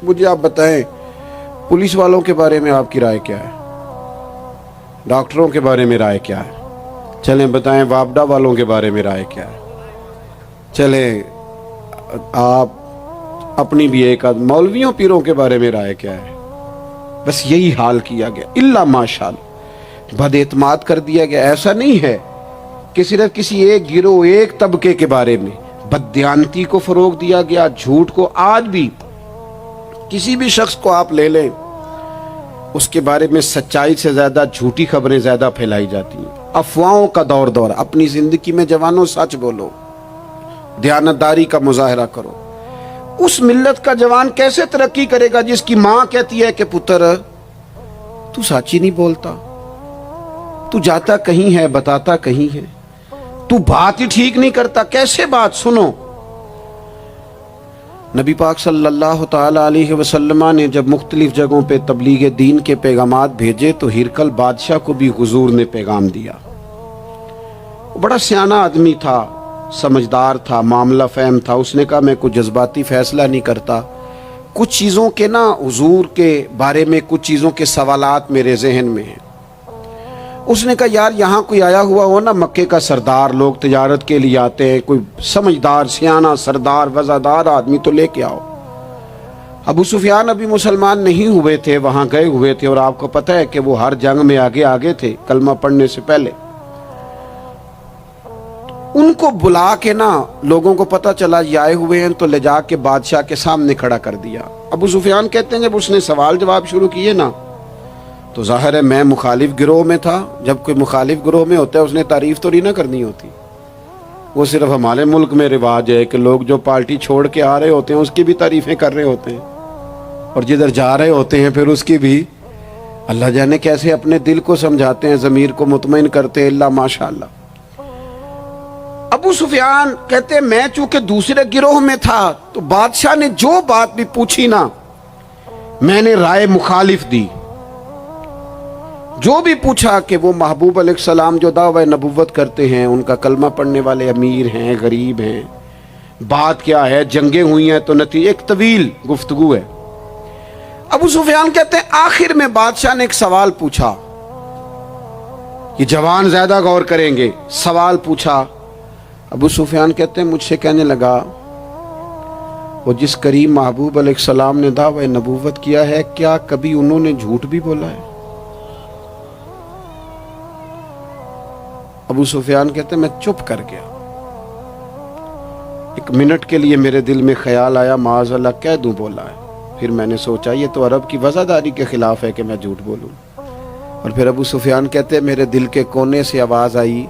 مجھے آپ بتائیں پولیس والوں کے بارے میں آپ کی رائے کیا ہے؟ ڈاکٹروں کے بارے میں رائے کیا ہے؟ چلیں بتائیں وابڈا والوں کے بارے میں رائے کیا ہے؟ چلیں آپ اپنی بھی ایک مولویوں پیروں کے بارے میں رائے کیا ہے؟ بس یہی حال کیا گیا، الا ماشاءاللہ بد اعتماد کر دیا گیا۔ ایسا نہیں ہے کہ صرف کسی ایک گروہ ایک طبقے کے بارے میں بددیانتی کو فروغ دیا گیا، جھوٹ کو۔ آج بھی کسی بھی شخص کو آپ لے لیں، اس کے بارے میں سچائی سے زیادہ جھوٹی خبریں زیادہ پھیلائی جاتی ہیں۔ افواہوں کا دور اپنی زندگی میں جوانوں سچ بولو، دیانتداری کا مظاہرہ کرو۔ اس ملت کا جوان کیسے ترقی کرے گا جس کی ماں کہتی ہے کہ پتر تو سچ ہی نہیں بولتا، تو جاتا کہیں ہے بتاتا کہیں ہے، تو بات ہی ٹھیک نہیں کرتا، کیسے بات سنو۔ نبی پاک صلی اللہ تعالی علیہ وسلم نے جب مختلف جگہوں پہ تبلیغ دین کے پیغامات بھیجے تو ہرقل بادشاہ کو بھی حضور نے پیغام دیا۔ وہ بڑا سیانہ آدمی تھا، سمجھدار تھا، معاملہ فہم تھا۔ اس نے کہا میں کوئی جذباتی فیصلہ نہیں کرتا، کچھ چیزوں کے حضور کے بارے میں کچھ چیزوں کے سوالات میرے ذہن میں ہیں۔ اس نے کہا یار یہاں کوئی آیا ہوا ہو نا، مکے کا سردار، لوگ تجارت کے لیے آتے ہیں، کوئی سمجھدار سیانہ سردار وزادار آدمی تو لے کے آؤ۔ ابو سفیان ابھی مسلمان نہیں ہوئے تھے، وہاں گئے ہوئے تھے، اور آپ کو پتہ ہے کہ وہ ہر جنگ میں آگے تھے کلمہ پڑھنے سے پہلے۔ ان کو بلا کے لوگوں کو پتہ چلا یہ آئے ہوئے ہیں تو لے جا کے بادشاہ کے سامنے کھڑا کر دیا۔ ابو سفیان کہتے ہیں جب اس نے سوال جواب شروع کیے تو ظاہر ہے میں مخالف گروہ میں تھا۔ جب کوئی مخالف گروہ میں ہوتا ہے اس نے تعریف تو نہیں کرنی ہوتی، وہ صرف ہمارے ملک میں رواج ہے کہ لوگ جو پارٹی چھوڑ کے آ رہے ہوتے ہیں اس کی بھی تعریفیں کر رہے ہوتے ہیں، اور جدھر جا رہے ہوتے ہیں پھر اس کی بھی۔ اللہ جانے کیسے اپنے دل کو سمجھاتے ہیں، ضمیر کو مطمئن کرتے ہیں، اللہ ماشاءاللہ۔ ابو سفیان کہتے ہیں میں چونکہ دوسرے گروہ میں تھا تو بادشاہ نے جو بات بھی پوچھی میں نے رائے مخالف دی۔ جو بھی پوچھا کہ وہ محبوب علیہ السلام جو دعوی نبوت کرتے ہیں، ان کا کلمہ پڑھنے والے امیر ہیں، غریب ہیں، بات کیا ہے، جنگیں ہوئی ہیں تو نتیجہ ایک طویل گفتگو ہے۔ ابو سفیان کہتے ہیں آخر میں بادشاہ نے ایک سوال پوچھا، یہ جوان زیادہ غور کریں گے، سوال پوچھا۔ ابو سفیان کہتے ہیں مجھ سے کہنے لگا وہ جس کریم محبوب علیہ السلام نے دعوی نبوت کیا ہے کیا کبھی انہوں نے جھوٹ بھی بولا ہے؟ ابو سفیان کہتے ہیں میں چپ کر گیا۔ ایک منٹ کے لیے میرے دل میں خیال آیا معاذ اللہ کہہ دوں بولا ہے، پھر میں نے سوچا یہ تو عرب کی وزاداری کے خلاف ہے کہ میں جھوٹ بولوں۔ اور پھر ابو سفیان کہتے ہیں میرے دل کے کونے سے آواز آئی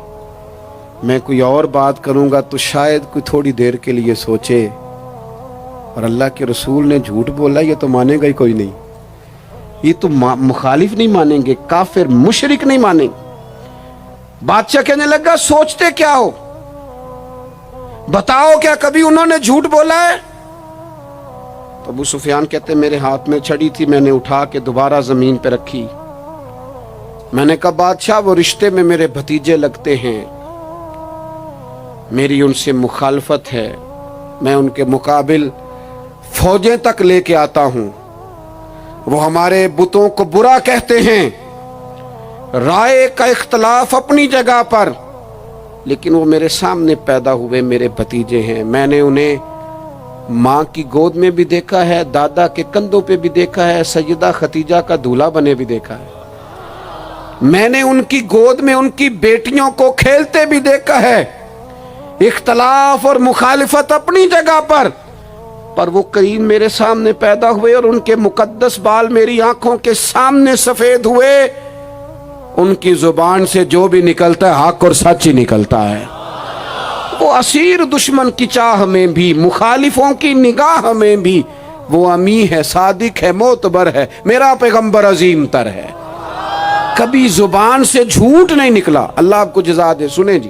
میں کوئی اور بات کروں گا تو شاید کوئی تھوڑی دیر کے لیے سوچے، اور اللہ کے رسول نے جھوٹ بولا یہ تو مانے گا ہی کوئی نہیں، یہ تو مخالف نہیں مانیں گے، کافر مشرک نہیں مانیں گے۔ بادشاہ کہنے لگا سوچتے کیا ہو، بتاؤ کیا کبھی انہوں نے جھوٹ بولا ہے؟ تو ابو سفیان کہتے میرے ہاتھ میں چھڑی تھی، میں نے اٹھا کے دوبارہ زمین پہ رکھی۔ میں نے کہا بادشاہ وہ رشتے میں میرے بھتیجے لگتے ہیں، میری ان سے مخالفت ہے، میں ان کے مقابل فوجیں تک لے کے آتا ہوں، وہ ہمارے بتوں کو برا کہتے ہیں، رائے کا اختلاف اپنی جگہ پر، لیکن وہ میرے سامنے پیدا ہوئے میرے بھتیجے ہیں، میں نے انہیں ماں کی گود میں بھی دیکھا ہے، دادا کے کندھوں پہ بھی دیکھا ہے، سیدہ خدیجہ کا دولہا بنے بھی دیکھا ہے، میں نے ان کی گود میں ان کی بیٹیوں کو کھیلتے بھی دیکھا ہے۔ اختلاف اور مخالفت اپنی جگہ پر وہ کریم میرے سامنے پیدا ہوئے اور ان کے مقدس بال میری آنکھوں کے سامنے سفید ہوئے، ان کی زبان سے جو بھی نکلتا ہے حق اور سچ ہی نکلتا ہے۔ وہ اسیر دشمن کی چاہ میں بھی، مخالفوں کی نگاہ میں بھی وہ امی ہے، صادق ہے، معتبر ہے، میرا پیغمبر عظیم تر ہے، کبھی زبان سے جھوٹ نہیں نکلا۔ اللہ آپ کو جزا دے۔ سنیں جی،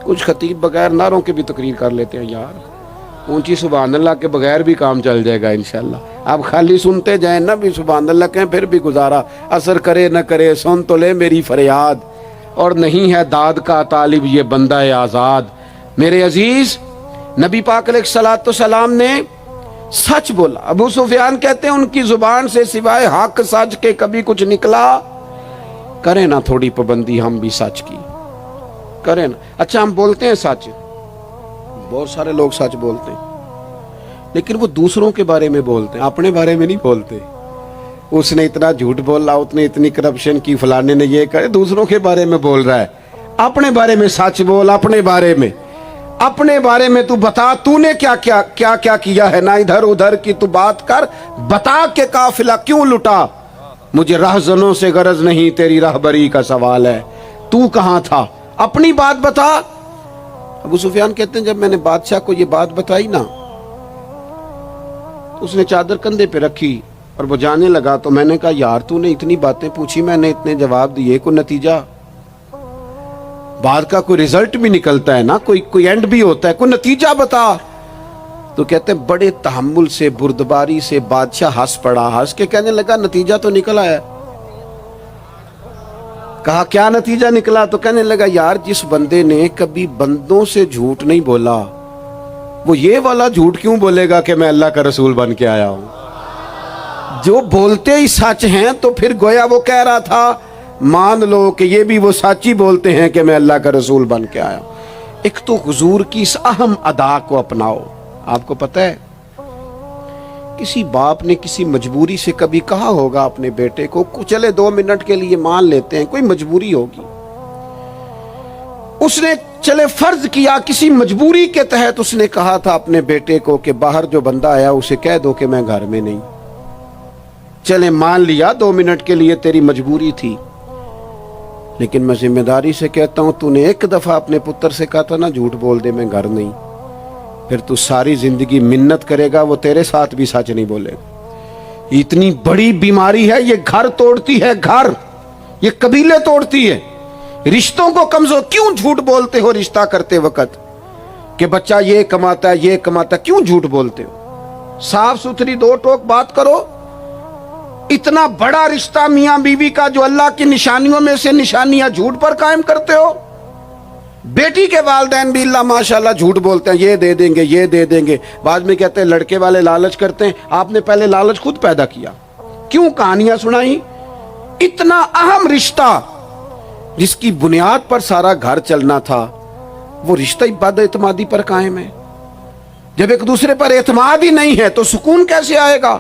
کچھ خطیب بغیر نعروں کے بھی تقریر کر لیتے ہیں یار، اونچی سبحان اللہ کے بغیر بھی کام چل جائے گا انشاءاللہ۔ آپ خالی سنتے جائیں نہ بھی سبحان اللہ کہیں، پھر بھی گزارا اثر کرے نہ کرے، سن تو لے میری فریاد، اور نہیں ہے داد کا طالب یہ بندہ آزاد۔ میرے عزیز، نبی پاک علیہ الصلوۃ والسلام نے سچ بولا. ابو سفیان کہتے ہیں ان کی زبان سے سوائے حق سچ کے کبھی کچھ نکلا. کریں نا تھوڑی پابندی ہم بھی سچ کی کریں نا. اچھا ہم بولتے ہیں سچ, بہت سارے لوگ سچ بولتے ہیں, لیکن وہ دوسروں کے بارے میں بولتے ہیں, اپنے بارے میں نہیں بولتے. اس نے اتنا جھوٹ بولا, اس نے اتنی کرپشن کی, فلانے نے یہ کرے, دوسروں کے بارے میں بول رہا ہے. اپنے بارے میں سچ بول. اپنے بارے میں تو بتا تو نے کیا کیا ہے. نہ ادھر ادھر کی تو بات کر, بتا کہ قافلہ کیوں لٹا. مجھے راہزنوں سے غرض نہیں, تیری راہبری کا سوال ہے. تو کہاں تھا, اپنی بات بتا. ابو سفیان کہتے ہیں جب میں نے بادشاہ کو یہ بات بتائی نا, تو اس نے چادر کندھے پہ رکھی اور وہ جانے لگا. تو میں نے کہا یار تو نے اتنی باتیں پوچھی, میں نے اتنے جواب دیے, کوئی نتیجہ بات کا کوئی رزلٹ بھی نکلتا ہے نا, کوئی اینڈ بھی ہوتا ہے, کوئی نتیجہ بتا. تو کہتے ہیں بڑے تحمل سے, بردباری سے بادشاہ ہنس پڑا. ہنس کے کہنے لگا نتیجہ تو نکلا ہے. کہا کیا نتیجہ نکلا؟ تو کہنے لگا یار جس بندے نے کبھی بندوں سے جھوٹ نہیں بولا, وہ یہ والا جھوٹ کیوں بولے گا کہ میں اللہ کا رسول بن کے آیا ہوں. جو بولتے ہی سچ ہیں تو پھر گویا وہ کہہ رہا تھا مان لو کہ یہ بھی وہ سچ ہی بولتے ہیں کہ میں اللہ کا رسول بن کے آیا ہوں. ایک تو حضور کی اس اہم ادا کو اپناؤ. آپ کو پتہ ہے کسی باپ نے کسی مجبوری سے کبھی کہا ہوگا اپنے بیٹے کو چلے 2 منٹ کے لیے مان لیتے ہیں, کوئی مجبوری ہوگی, اس نے چلے فرض کیا کسی مجبوری کے تحت اس نے کہا تھا اپنے بیٹے کو کہ باہر جو بندہ آیا اسے کہہ دو کہ میں گھر میں نہیں. چلے مان لیا 2 منٹ کے لیے تیری مجبوری تھی, لیکن میں ذمہ داری سے کہتا ہوں تو نے ایک دفعہ اپنے پتر سے کہا تھا نا جھوٹ بول دے میں گھر نہیں, پھر تو ساری زندگی منت کرے گا وہ تیرے ساتھ بھی سچ نہیں بولے گا. اتنی بڑی بیماری ہے یہ, گھر توڑتی ہے, گھر یہ قبیلے توڑتی ہے, رشتوں کو کمزور. کیوں جھوٹ بولتے ہو رشتہ کرتے وقت کہ بچہ یہ کماتا ہے یہ کماتا ہے, کیوں جھوٹ بولتے ہو؟ صاف ستھری 2 ٹوک بات کرو. اتنا بڑا رشتہ میاں بیوی کا جو اللہ کی نشانیوں میں سے نشانیاں جھوٹ پر قائم کرتے ہو. بیٹی کے والدین بھی اللہ ماشاءاللہ جھوٹ بولتے ہیں, یہ دے دیں گے یہ دے دیں گے. بعد میں کہتے ہیں لڑکے والے لالچ کرتے ہیں, آپ نے پہلے لالچ خود پیدا کیا, کیوں کہانیاں سنائی. اتنا اہم رشتہ جس کی بنیاد پر سارا گھر چلنا تھا, وہ رشتہ بد اعتمادی پر قائم ہے. جب ایک دوسرے پر اعتماد ہی نہیں ہے تو سکون کیسے آئے گا؟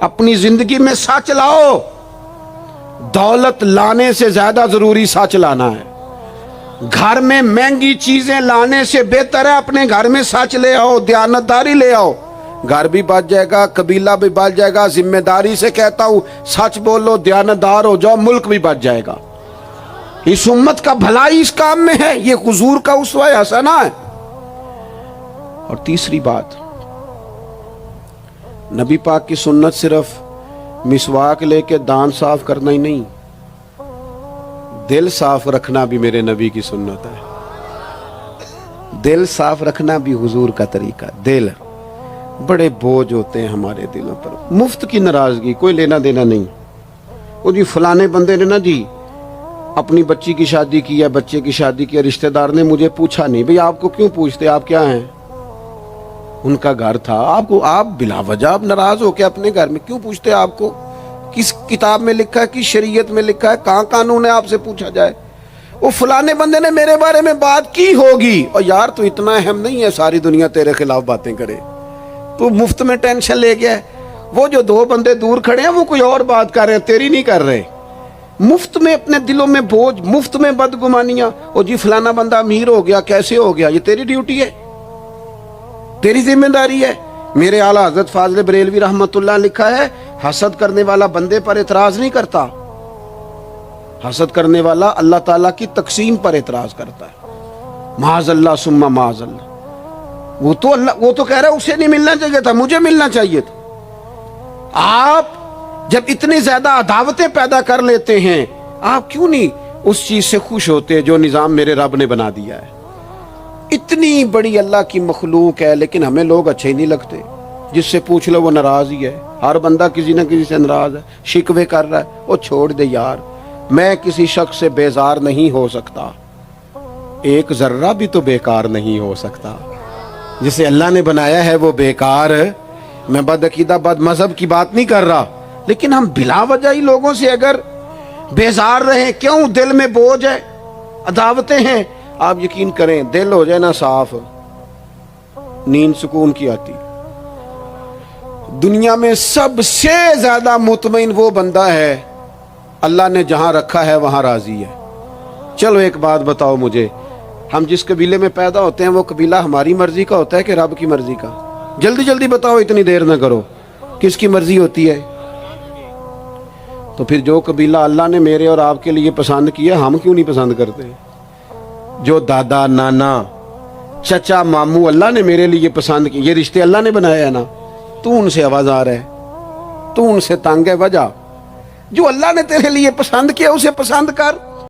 اپنی زندگی میں سچ لاؤ. دولت لانے سے زیادہ ضروری سچ لانا ہے. گھر میں مہنگی چیزیں لانے سے بہتر ہے اپنے گھر میں سچ لے آؤ, دیانتداری لے آؤ. گھر بھی بچ جائے گا, قبیلہ بھی بچ جائے گا. ذمہ داری سے کہتا ہوں سچ بولو, دیانتدار ہو جاؤ, ملک بھی بچ جائے گا. اس امت کا بھلائی اس کام میں ہے. یہ حضور کا اسوہ حسنہ ہے. اور تیسری بات, نبی پاک کی سنت صرف مسواک لے کے دان صاف کرنا ہی نہیں, دل صاف رکھنا بھی میرے نبی کی سنت ہے. دل صاف رکھنا بھی حضور کا طریقہ. دل بڑے بوجھ ہوتے ہیں ہمارے دلوں پر, مفت کی ناراضگی, کوئی لینا دینا نہیں. وہ جی فلانے بندے نے نا جی اپنی بچی کی شادی کی ہے, بچے کی شادی کی, رشتہ دار نے مجھے پوچھا نہیں. بھئی آپ کو کیوں پوچھتے, آپ کیا ہیں؟ ان کا گھر تھا. آپ بلا وجہ آپ ناراض ہو کے اپنے گھر میں کیوں پوچھتے؟ آپ کو کس کتاب میں لکھا ہے, کس شریعت میں لکھا ہے, کہاں قانون ہے آپ سے پوچھا جائے؟ وہ فلانے بندے نے میرے بارے میں بات کی ہوگی. اور یار تو اتنا اہم نہیں ہے ساری دنیا تیرے خلاف باتیں کرے, تو مفت میں ٹینشن لے گیا ہے. وہ جو 2 بندے دور کھڑے ہیں وہ کوئی اور بات کر رہے ہیں, تیری نہیں کر رہے. مفت میں اپنے دلوں میں بوجھ, مفت میں بدگمانیاں. اور جی فلانا بندہ امیر ہو گیا, کیسے ہو گیا؟ یہ تیری ڈیوٹی ہے, تیری ذمہ داری ہے. میرے اعلیٰ حضرت فاضل بریلوی رحمت اللہ لکھا ہے, حسد کرنے والا بندے پر اعتراض نہیں کرتا, حسد کرنے والا اللہ تعالیٰ کی تقسیم پر اعتراض کرتا ہے. معاذ اللہ ثم معاذ اللہ. وہ تو کہہ رہا ہے اسے نہیں ملنا چاہیے تھا, مجھے ملنا چاہیے تھا. آپ جب اتنی زیادہ عداوتیں پیدا کر لیتے ہیں, آپ کیوں نہیں اس چیز سے خوش ہوتے جو نظام میرے رب نے بنا دیا ہے؟ اتنی بڑی اللہ کی مخلوق ہے, لیکن ہمیں لوگ اچھے نہیں لگتے. جس سے پوچھ لو وہ ناراض ہی ہے, ہر بندہ کسی نہ کسی سے ناراض ہے, شکوے کر رہا ہے. وہ چھوڑ دے یار, میں کسی شخص سے بیزار نہیں ہو سکتا, ایک ذرہ بھی تو بیکار نہیں ہو سکتا. جسے اللہ نے بنایا ہے وہ بیکار میں بدعقیدہ بد مذہب کی بات نہیں کر رہا، لیکن ہم بلا وجہ ہی لوگوں سے اگر بیزار رہیں، کیوں؟ دل میں بوجھ ہے، عداوتیں ہیں، آپ یقین کریں دل ہو جائے نا صاف، نیند سکون کی آتی۔ دنیا میں سب سے زیادہ مطمئن وہ بندہ ہے اللہ نے جہاں رکھا ہے وہاں راضی ہے۔ چلو ایک بات بتاؤ مجھے، ہم جس قبیلے میں پیدا ہوتے ہیں وہ قبیلہ ہماری مرضی کا ہوتا ہے کہ رب کی مرضی کا؟ جلدی جلدی بتاؤ، اتنی دیر نہ کرو، کس کی مرضی ہوتی ہے؟ تو پھر جو قبیلہ اللہ نے میرے اور آپ کے لیے پسند کیا ہم کیوں نہیں پسند کرتے؟ جو دادا نانا چچا ماموں اللہ نے میرے لیے پسند کی، یہ رشتے اللہ نے بنایا ہے نا، تو ان سے آوازار ہے، تو ان سے تنگ ہے۔ وجہ جو اللہ نے تیرے لیے پسند کیا اسے پسند کر۔